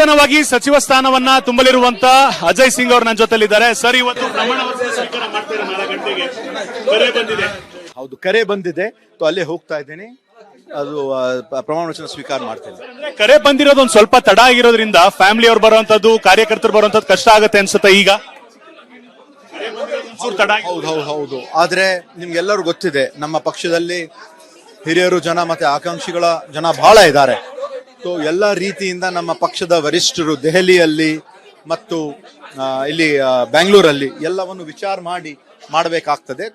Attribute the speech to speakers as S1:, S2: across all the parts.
S1: ನೂತನವಾಗಿ ಸಚಿವ ಸ್ಥಾನವನ್ನ ತುಂಬಲಿರುವಂತ ಅಜಯ್ ಸಿಂಗ್ ಅವರು ನನ್ನ ಜೊತೆಲಿದ್ದಾರೆ. ಸರ್, ಇವತ್ತು ಪ್ರಮಾಣ ವಚನ ಸ್ವೀಕಾರ ಮಾಡ್ತಾರೆ 4 ಗಂಟೆಗೆ. ಕರೆ ಬಂದಿದೆ.
S2: ಹೌದು, ಕರೆ ಬಂದಿದೆ. ಅಲ್ಲೇ ಹೋಗ್ತಾ ಇದ್ದೀನಿ. ಅದು ಪ್ರಮಾಣ ವಚನ ಸ್ವೀಕಾರ ಮಾಡ್ತೇನೆ.
S1: ಕರೆ ಬಂದಿರೋದು ಒಂದ್ ಸ್ವಲ್ಪ ತಡ ಆಗಿರೋದ್ರಿಂದ ಫ್ಯಾಮಿಲಿ ಅವ್ರು ಬರುವಂತದ್ದು, ಕಾರ್ಯಕರ್ತರು ಬರುವಂತದ್ದು ಕಷ್ಟ ಆಗುತ್ತೆ ಅನ್ಸುತ್ತೆ ಈಗ.
S2: ಹೌದು ಹೌದು ಹೌದು ಆದ್ರೆ ನಿಮ್ಗೆಲ್ಲರೂ ಗೊತ್ತಿದೆ, ನಮ್ಮ ಪಕ್ಷದಲ್ಲಿ ಹಿರಿಯರು ಜನ ಮತ್ತೆ ಆಕಾಂಕ್ಷಿಗಳ ಜನ ಬಹಳ ಇದ್ದಾರೆ. ಎಲ್ಲ ರೀತಿಯಿಂದ ನಮ್ಮ ಪಕ್ಷದ ವರಿಷ್ಠರು ದೆಹಲಿಯಲ್ಲಿ ಮತ್ತು ಇಲ್ಲಿ ಬೆಂಗಳೂರಲ್ಲಿ ಎಲ್ಲವನ್ನು ವಿಚಾರ ಮಾಡಬೇಕಾಗ್ತದೆ.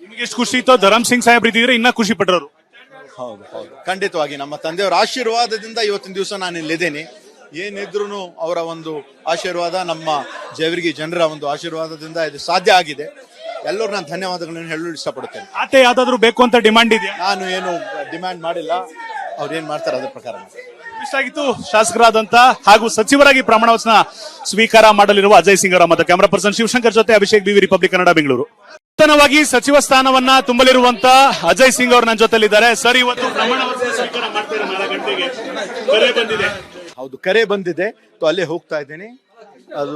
S1: ನಿಮಗೆ ಎಷ್ಟು ಖುಷಿ ಇತ್ತು ಧರಮ್ ಸಿಂಗ್ ಸಾಹೇಬ್ರು ಇದ್ದಿದ್ರೆ ಇನ್ನ ಖುಷಿ ಪಟ್ಟರು?
S2: ಹೌದು ಹೌದು ಖಂಡಿತವಾಗಿ ನಮ್ಮ ತಂದೆಯವರ ಆಶೀರ್ವಾದದಿಂದ ಇವತ್ತಿನ ದಿವಸ ನಾನು ಇಲ್ಲಿದ್ದೇನೆ. ಏನಿದ್ರು ಅವರ ಒಂದು ಆಶೀರ್ವಾದ, ನಮ್ಮ ಜೇವರ್ಗಿ ಜನರ ಒಂದು ಆಶೀರ್ವಾದದಿಂದ ಇದು ಸಾಧ್ಯ ಆಗಿದೆ. ಎಲ್ಲರೂ ನಾನು ಧನ್ಯವಾದಗಳನ್ನು ಹೇಳಲು ಇಷ್ಟಪಡುತ್ತೇನೆ.
S1: ಆತ ಯಾವ್ದಾದ್ರು ಬೇಕು ಅಂತ ಡಿಮಾಂಡ್ ಇದೆಯಾ?
S2: ನಾನು ಏನು ಡಿಮ್ಯಾಂಡ್ ಮಾಡಿಲ್ಲ, ಅವ್ರು ಏನ್ ಮಾಡ್ತಾರೆ ಅದ್ರ ಪ್ರಕಾರ.
S1: ಇಷ್ಟ ಆಗಿತ್ತು ಶಾಸಕರಾದಂತ ಹಾಗೂ ಸಚಿವರಾಗಿ ಪ್ರಮಾಣ ವಚನ ಸ್ವೀಕಾರ ಮಾಡಲಿರುವ ಅಜಯ್ ಸಿಂಗ್ ಅವರ ಮತ. ಕ್ಯಾಮರಾ ಪರ್ಸನ್ ಶಿವಶಂಕರ್ ಜೊತೆ ಅಭಿಷೇಕ್ ಬಿವಿ, ರಿಪಬ್ಲಿಕ್ ಕನ್ನಡ, ಬೆಂಗಳೂರು. ನೂತನವಾಗಿ ಸಚಿವ ಸ್ಥಾನವನ್ನ ತುಂಬಲಿರುವಂತ ಅಜಯ್ ಸಿಂಗ್ ಅವರು ನನ್ನ ಜೊತೆಲಿದ್ದಾರೆ. ಸರ್, ಇವತ್ತು ಪ್ರಮಾಣ ವಚನ ಸ್ವೀಕಾರ ಮಾಡ್ತಾರೆ 4 ಗಂಟೆಗೆ. ಕರೆ ಬಂದಿದೆ.
S2: ಹೌದು, ಕರೆ ಬಂದಿದೆ. ಅಲ್ಲೇ ಹೋಗ್ತಾ ಇದ್ದೀನಿ. ಅದು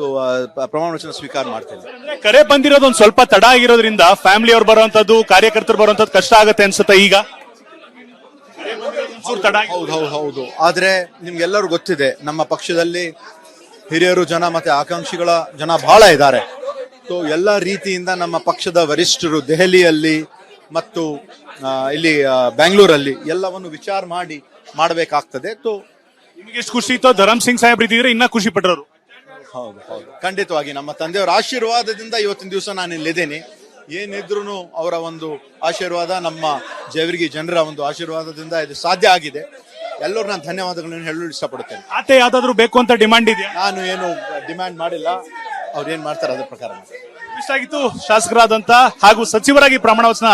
S2: ಪ್ರಮಾಣ ವಚನ ಸ್ವೀಕಾರ ಮಾಡ್ತೇನೆ.
S1: ಕರೆ ಬಂದಿರೋದು ಒಂದ್ ಸ್ವಲ್ಪ ತಡ ಆಗಿರೋದ್ರಿಂದ ಫ್ಯಾಮಿಲಿ ಅವ್ರು ಬರುವಂತದ್ದು, ಕಾರ್ಯಕರ್ತರು ಬರುವಂತದ್ದು ಕಷ್ಟ ಆಗುತ್ತೆ ಅನ್ಸುತ್ತೆ ಈಗ.
S2: ಹೌದು ಹೌದು ಹೌದು ಆದ್ರೆ ನಿಮ್ಗೆಲ್ಲರೂ ಗೊತ್ತಿದೆ, ನಮ್ಮ ಪಕ್ಷದಲ್ಲಿ ಹಿರಿಯರು ಜನ ಮತ್ತೆ ಆಕಾಂಕ್ಷಿಗಳ ಜನ ಬಹಳ ಇದ್ದಾರೆ. ಎಲ್ಲ ರೀತಿಯಿಂದ ನಮ್ಮ ಪಕ್ಷದ ವರಿಷ್ಠರು ದೆಹಲಿಯಲ್ಲಿ ಮತ್ತು ಇಲ್ಲಿ ಬೆಂಗಳೂರಲ್ಲಿ ಎಲ್ಲವನ್ನು ವಿಚಾರ ಮಾಡಬೇಕಾಗ್ತದೆ.
S1: ನಿಮಗೆ ಎಷ್ಟು ಖುಷಿ ಇತ್ತು ಧರಮ್ ಸಿಂಗ್ ಸಾಹೇಬ್ರು ಇದ್ದಿದ್ರೆ ಇನ್ನ ಖುಷಿ ಪಟ್ಟರು?
S2: ಹೌದು ಹೌದು ಖಂಡಿತವಾಗಿ ನಮ್ಮ ತಂದೆಯವರ ಆಶೀರ್ವಾದದಿಂದ ಇವತ್ತಿನ ದಿವಸ ನಾನು ಇಲ್ಲಿದ್ದೇನೆ. ಏನಿದ್ರು ಅವರ ಒಂದು ಆಶೀರ್ವಾದ, ನಮ್ಮ ಜೇವರ್ಗಿ ಜನರ ಒಂದು ಆಶೀರ್ವಾದದಿಂದ ಇದು ಸಾಧ್ಯ ಆಗಿದೆ. ಎಲ್ಲರೂ ನಾನು ಧನ್ಯವಾದಗಳನ್ನು ಹೇಳಲು ಇಷ್ಟಪಡುತ್ತೇನೆ.
S1: ಆತ ಯಾವ್ದಾದ್ರು ಬೇಕು ಅಂತ ಡಿಮಾಂಡ್ ಇದೆಯಾ?
S2: ನಾನು ಏನು ಡಿಮ್ಯಾಂಡ್ ಮಾಡಿಲ್ಲ, ಅವ್ರು ಏನ್ ಮಾಡ್ತಾರೆ ಅದ್ರ ಪ್ರಕಾರ.
S1: ಇಷ್ಟ ಆಗಿತ್ತು ಶಾಸಕರಾದಂತ ಹಾಗೂ ಸಚಿವರಾಗಿ ಪ್ರಮಾಣ ವಚನ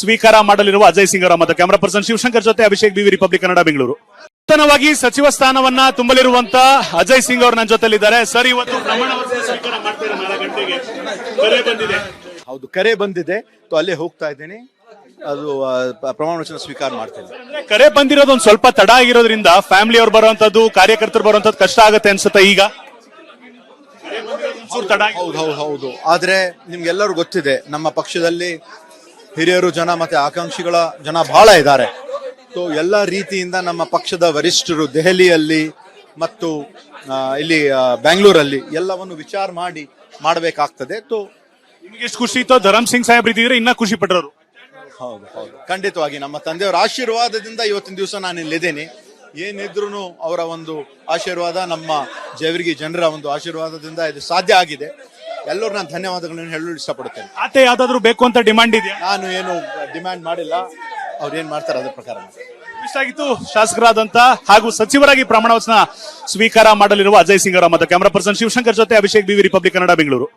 S1: ಸ್ವೀಕಾರ ಮಾಡಲಿರುವ ಅಜಯ್ ಸಿಂಗ್ ಅವರ ಮತ. ಕ್ಯಾಮರಾ ಪರ್ಸನ್ ಶಿವಶಂಕರ್ ಜೊತೆ ಅಭಿಷೇಕ್ ಬಿವಿ, ರಿಪಬ್ಲಿಕ್ ಕನ್ನಡ, ಬೆಂಗಳೂರು. ನೂತನವಾಗಿ ಸಚಿವ ಸ್ಥಾನವನ್ನ ತುಂಬಲಿರುವಂತ ಅಜಯ್ ಸಿಂಗ್ ಅವರು ನನ್ನ ಜೊತೆಲಿದ್ದಾರೆ. ಸರ್, ಇವತ್ತು ಪ್ರಮಾಣ ವಚನ ಸ್ವೀಕಾರ ಮಾಡ್ತಾರೆ 4 ಗಂಟೆಗೆ. ಕರೆ ಬಂದಿದೆ.
S2: ಹೌದು, ಕರೆ ಬಂದಿದೆ. ಅಲ್ಲೇ ಹೋಗ್ತಾ ಇದ್ದೀನಿ. ಅದು ಪ್ರಮಾಣ ವಚನ ಸ್ವೀಕಾರ ಮಾಡ್ತೇನೆ.
S1: ಕರೆ ಬಂದಿರೋದು ಒಂದ್ ಸ್ವಲ್ಪ ತಡ ಆಗಿರೋದ್ರಿಂದ ಫ್ಯಾಮಿಲಿ ಅವ್ರು ಬರುವಂತದ್ದು, ಕಾರ್ಯಕರ್ತರು ಬರುವಂತದ್ದು ಕಷ್ಟ ಆಗುತ್ತೆ ಅನ್ಸುತ್ತೆ ಈಗ.
S2: ಹೌದು ಹೌದು ಹೌದು ಆದ್ರೆ ನಿಮ್ಗೆಲ್ಲರೂ ಗೊತ್ತಿದೆ, ನಮ್ಮ ಪಕ್ಷದಲ್ಲಿ ಹಿರಿಯರು ಜನ ಮತ್ತೆ ಆಕಾಂಕ್ಷಿಗಳ ಜನ ಬಹಳ ಇದ್ದಾರೆ. ಎಲ್ಲ ರೀತಿಯಿಂದ ನಮ್ಮ ಪಕ್ಷದ ವರಿಷ್ಠರು ದೆಹಲಿಯಲ್ಲಿ ಮತ್ತು ಇಲ್ಲಿ ಬೆಂಗಳೂರಲ್ಲಿ ಎಲ್ಲವನ್ನು ವಿಚಾರ ಮಾಡಬೇಕಾಗ್ತದೆ.
S1: ನಿಮಗೆ ಎಷ್ಟು ಖುಷಿ ಇತ್ತು ಧರಮ್ ಸಿಂಗ್ ಸಾಹೇಬ್ರು ಇದ್ದಿದ್ರೆ ಇನ್ನ ಖುಷಿ ಪಟ್ಟರು?
S2: ಹೌದು ಹೌದು ಖಂಡಿತವಾಗಿ ನಮ್ಮ ತಂದೆಯವರ ಆಶೀರ್ವಾದದಿಂದ ಇವತ್ತಿನ ದಿವಸ ನಾನು ಇಲ್ಲಿದ್ದೇನೆ. ಏನಿದ್ರು ಅವರ ಒಂದು ಆಶೀರ್ವಾದ, ನಮ್ಮ ಜೇವರ್ಗಿ ಜನರ ಒಂದು ಆಶೀರ್ವಾದದಿಂದ ಇದು ಸಾಧ್ಯ ಆಗಿದೆ. ಎಲ್ಲರೂ ನಾನು ಧನ್ಯವಾದಗಳನ್ನು ಹೇಳಲು ಇಷ್ಟಪಡುತ್ತೇನೆ.
S1: ಆತ ಯಾವ್ದಾದ್ರು ಬೇಕು ಅಂತ ಡಿಮಾಂಡ್ ಇದೆಯಾ?
S2: ನಾನು ಏನು ಡಿಮ್ಯಾಂಡ್ ಮಾಡಿಲ್ಲ, ಅವ್ರು ಏನ್ ಮಾಡ್ತಾರೆ ಅದ್ರ ಪ್ರಕಾರ.
S1: ಇಷ್ಟ ಆಗಿತ್ತು ಶಾಸಕರಾದಂತ ಹಾಗೂ ಸಚಿವರಾಗಿ ಪ್ರಮಾಣ ವಚನ ಸ್ವೀಕಾರ ಮಾಡಲಿರುವ ಅಜಯ್ ಸಿಂಗ್ ಅವರ ಮತ. ಕ್ಯಾಮರಾ ಪರ್ಸನ್ ಶಿವಶಂಕರ್ ಜೊತೆ ಅಭಿಷೇಕ್ ಬಿವಿ, ರಿಪಬ್ಲಿಕ್ ಕನ್ನಡ, ಬೆಂಗಳೂರು.